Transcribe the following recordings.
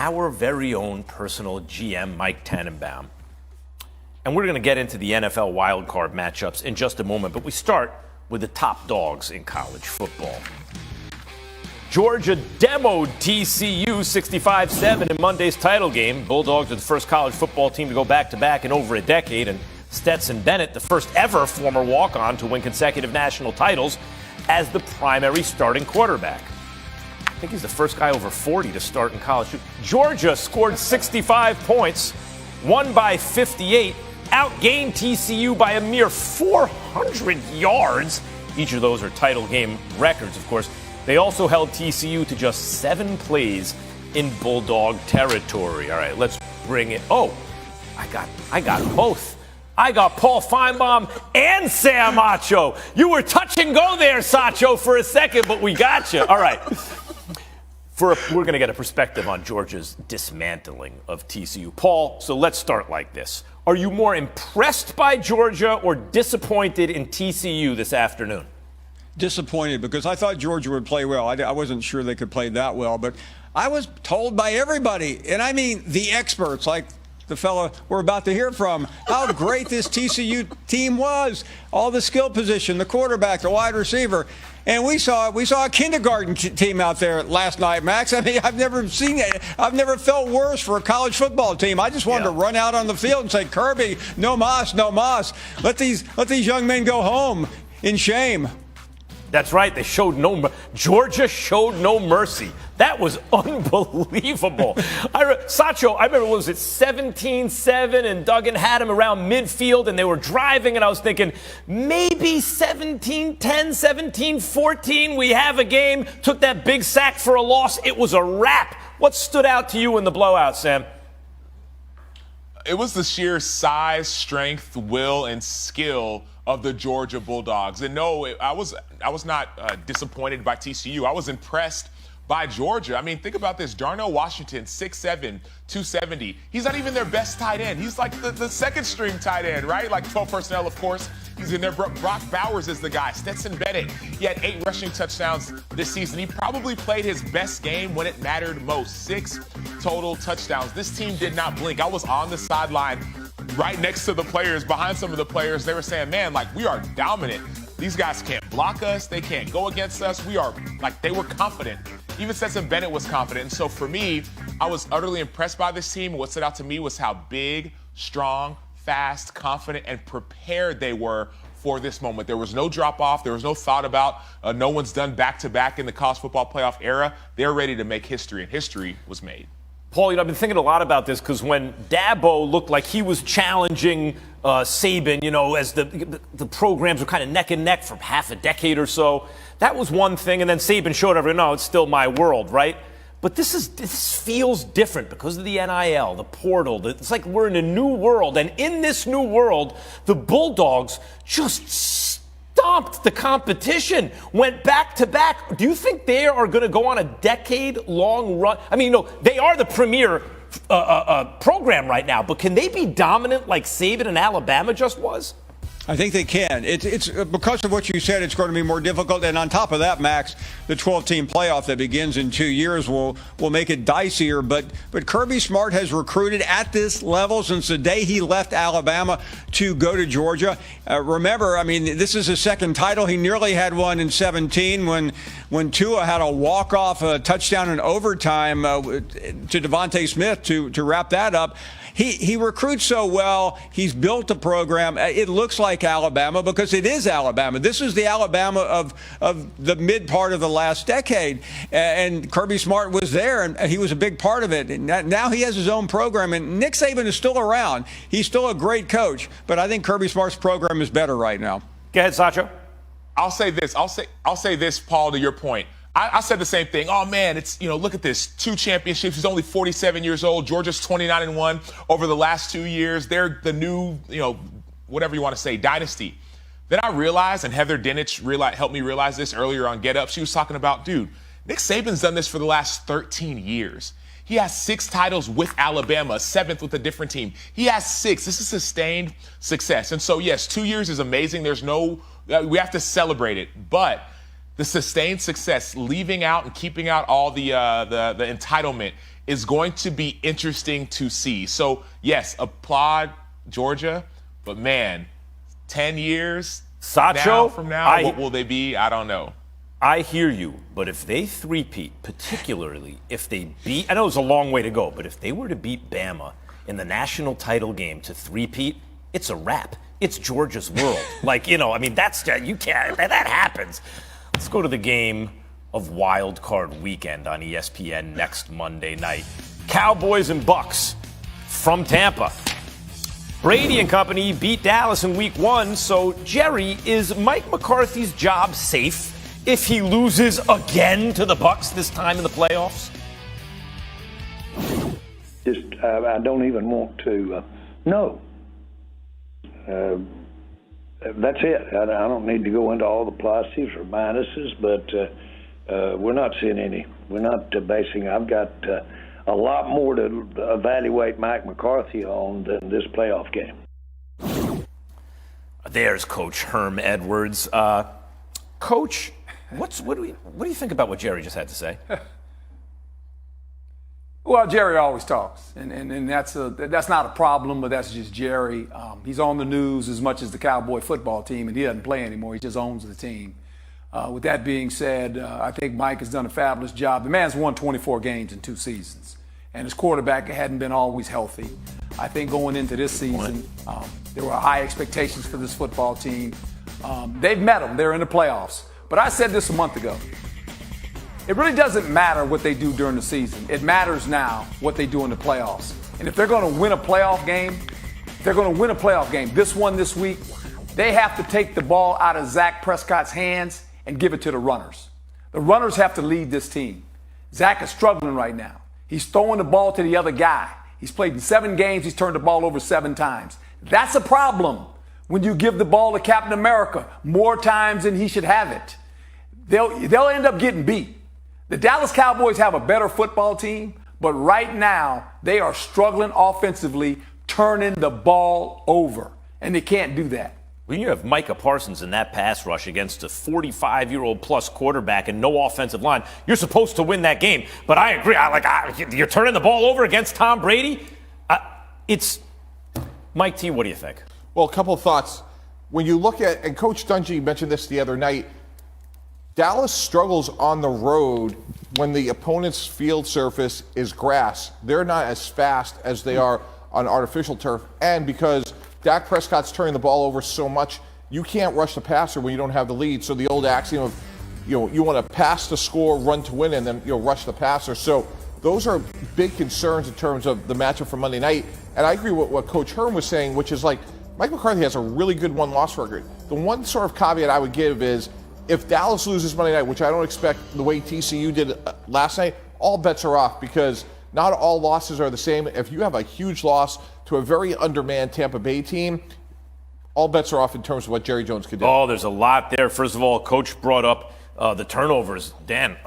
our very own personal GM, Mike Tannenbaum. And we're going to get into the NFL wildcard matchups in just a moment, but we start with the top dogs in college football. Georgia demoed TCU 65-7 in Monday's title game. Bulldogs are the first college football team to go back-to-back in over a decade, and Stetson Bennett, the first ever former walk-on to win consecutive national titles as the primary starting quarterback. I think he's the first guy over 40 to start in college. Georgia scored 65 points, won by 58, outgained TCU by a mere 400 yards. Each of those are title game records, of course. They also held TCU to just 7 plays in Bulldog territory. All right, let's bring it. Oh, I got both. I got Paul Feinbaum and Sam Acho. You were touch and go there, Sacho, for a second, but we got you. All right. We're going to get a perspective on Georgia's dismantling of TCU. Paul, so let's start like this. Are you more impressed by Georgia or disappointed in TCU this afternoon? Disappointed, because I thought Georgia would play well. I wasn't sure they could play that well, but I was told by everybody, and I mean the experts, like the fella we're about to hear from, how great this TCU team was. All the skill position, the quarterback, the wide receiver. And we saw a kindergarten team out there last night, Max. I mean, I've never seen it. I've never felt worse for a college football team. I just wanted to run out on the field and say, Kirby, no mas, no mas. Let these young men go home in shame. That's right. Georgia showed no mercy. That was unbelievable. Sacho, I remember, was it 17-7 and Duggan had him around midfield and they were driving and I was thinking maybe 17-10, 17-14. We have a game. Took that big sack for a loss. It was a wrap. What stood out to you in the blowout, Sam? It was the sheer size, strength, will, and skill of the Georgia Bulldogs. And no, I was not disappointed by TCU. I was impressed by Georgia. I mean, think about this. Darnell Washington, 6'7", 270. He's not even their best tight end. He's like the second string tight end, right? Like 12 personnel, of course. He's in there. Brock Bowers is the guy. Stetson Bennett, he had 8 rushing touchdowns this season. He probably played his best game when it mattered most. 6 total touchdowns. This team did not blink. I was on the sideline right next to the players, behind some of the players. They were saying, man, like, we are dominant. These guys can't block us. They can't go against us. We are, like, they were confident. Even Stetson Bennett was confident. And so for me, I was utterly impressed by this team. What stood out to me was how big, strong, fast, confident, and prepared they were for this moment. There was no drop-off. There was no thought about no one's done back-to-back in the college football playoff era. They're ready to make history, and history was made. Paul, I've been thinking a lot about this because when Dabo looked like he was challenging Saban, as the programs were kind of neck and neck for half a decade or so, that was one thing. And then Saban showed everyone, no, it's still my world, right? But this feels different because of the NIL, the portal. It's like we're in a new world. And in this new world, the Bulldogs just stomped the competition, went back to back. Do you think they are going to go on a decade-long run? I mean, they are the premier program right now, but can they be dominant like Saban and Alabama just was? I think they can. It's because of what you said, it's going to be more difficult. And on top of that, Max, the 12-team playoff that begins in 2 years will make it dicier. But Kirby Smart has recruited at this level since the day he left Alabama to go to Georgia. Remember, I mean, this is his second title. He nearly had one in 2017 when Tua had a walk-off touchdown in overtime to Devontae Smith to wrap that up. He recruits so well. He's built a program. It looks like Alabama because it is Alabama. This is the Alabama of the mid part of the last decade. And Kirby Smart was there, and he was a big part of it. And now he has his own program. And Nick Saban is still around. He's still a great coach. But I think Kirby Smart's program is better right now. Go ahead, Sacho. I'll say this. I'll say this, Paul, to your point. I said the same thing. Oh, man, it's, look at this. 2 championships. He's only 47 years old. Georgia's 29-1 over the last 2 years. They're the new, whatever you want to say, dynasty. Then I realized, and Heather Dinich helped me realize this earlier on Get Up. She was talking about, dude, Nick Saban's done this for the last 13 years. He has 6 titles with Alabama, 7th with a different team. He has 6. This is sustained success. And so, yes, 2 years is amazing. We have to celebrate it. But the sustained success, leaving out and keeping out all the entitlement, is going to be interesting to see. So, yes, applaud Georgia, but man, 10 years from now, what will they be? I don't know. I hear you, but if they three-peat, particularly if they beat, I know it's a long way to go, but if they were to beat Bama in the national title game to three-peat, it's a wrap. It's Georgia's world. You can't, that happens. Let's go to the game of Wild Card Weekend on ESPN next Monday night. Cowboys and Bucs from Tampa. Brady and company beat Dallas in week 1, so Jerry, is Mike McCarthy's job safe if he loses again to the Bucs this time in the playoffs? I don't even want to know. That's it. I don't need to go into all the pluses or minuses, but we're not seeing any. We're not basing. I've got a lot more to evaluate Mike McCarthy on than this playoff game. There's Coach Herm Edwards. Coach, what do you think about what Jerry just had to say? Well, Jerry always talks, and that's not a problem, but that's just Jerry. He's on the news as much as the Cowboy football team, and he doesn't play anymore. He just owns the team. With that being said, I think Mike has done a fabulous job. The man's won 24 games in 2 seasons, and his quarterback hadn't been always healthy. I think going into this season, there were high expectations for this football team. They've met them. They're in the playoffs. But I said this a month ago. It really doesn't matter what they do during the season. It matters now what they do in the playoffs. And if they're going to win a playoff game, this one this week, they have to take the ball out of Dak Prescott's hands and give it to the runners. The runners have to lead this team. Dak is struggling right now. He's throwing the ball to the other guy. He's played in 7 games. He's turned the ball over 7 times. That's a problem when you give the ball to Captain America more times than he should have it. They'll end up getting beat. The Dallas Cowboys have a better football team, but right now they are struggling offensively, turning the ball over, and they can't do that. When you have Micah Parsons in that pass rush against a 45-year-old plus quarterback and no offensive line, you're supposed to win that game. But I agree. You're turning the ball over against Tom Brady? It's Mike T, what do you think? Well, a couple of thoughts. When you look at, and Coach Dungy mentioned this the other night, Dallas struggles on the road when the opponent's field surface is grass. They're not as fast as they are on artificial turf. And because Dak Prescott's turning the ball over so much, you can't rush the passer when you don't have the lead. So the old axiom of, you want to pass to score, run to win, and then rush the passer. So those are big concerns in terms of the matchup for Monday night. And I agree with what Coach Herm was saying, which is like, Mike McCarthy has a really good one-loss record. The one sort of caveat I would give is, if Dallas loses Monday night, which I don't expect the way TCU did last night, all bets are off because not all losses are the same. If you have a huge loss to a very undermanned Tampa Bay team, all bets are off in terms of what Jerry Jones could do. Oh, there's a lot there. First of all, Coach brought up the turnovers. Dan,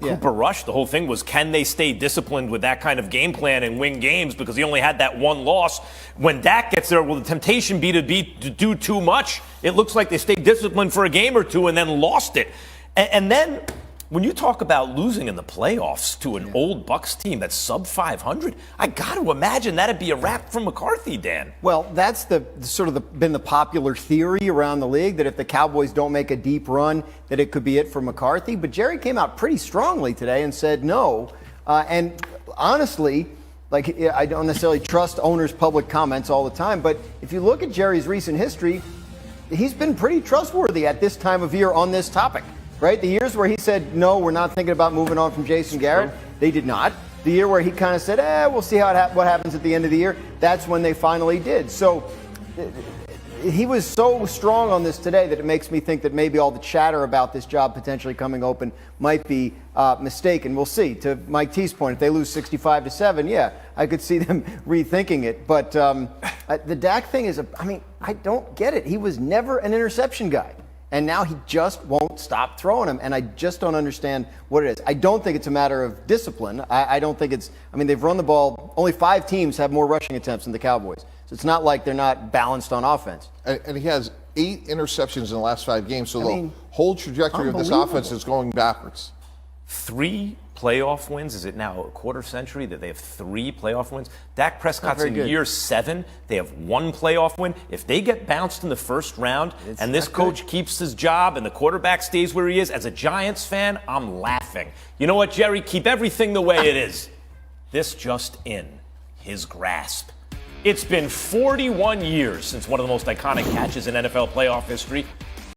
Cooper Rush, the whole thing was, can they stay disciplined with that kind of game plan and win games? Because he only had that one loss. When Dak gets there, will the temptation be to do too much? It looks like they stayed disciplined for a game or two and then lost it. And then when you talk about losing in the playoffs to an old Bucs team that's sub 500, I got to imagine that'd be a wrap for McCarthy, Dan. Well, that's been the popular theory around the league, that if the Cowboys don't make a deep run, that it could be it for McCarthy. But Jerry came out pretty strongly today and said no. And honestly, I don't necessarily trust owners' public comments all the time, but if you look at Jerry's recent history, he's been pretty trustworthy at this time of year on this topic. Right? The years where he said, no, we're not thinking about moving on from Jason Garrett, they did not. The year where he kind of said, we'll see what happens at the end of the year, that's when they finally did. So he was so strong on this today that it makes me think that maybe all the chatter about this job potentially coming open might be mistaken. We'll see. To Mike T's point, if they lose 65-7, I could see them rethinking it. But the Dak thing is, I don't get it. He was never an interception guy. And now he just won't stop throwing them. And I just don't understand what it is. I don't think it's a matter of discipline. I don't think they've run the ball. Only 5 teams have more rushing attempts than the Cowboys. So it's not like they're not balanced on offense. And he has 8 interceptions in the last 5 games. So the whole trajectory of this offense is going backwards. 3 playoff wins. Is it now a quarter century that they have 3 playoff wins? Dak Prescott's very in good. year 7. They have 1 playoff win. If they get bounced in the first round and this coach keeps his job and the quarterback stays where he is, as a Giants fan, I'm laughing. You know what, Jerry? Keep everything the way it is. This just in. His grasp. It's been 41 years since one of the most iconic catches in NFL playoff history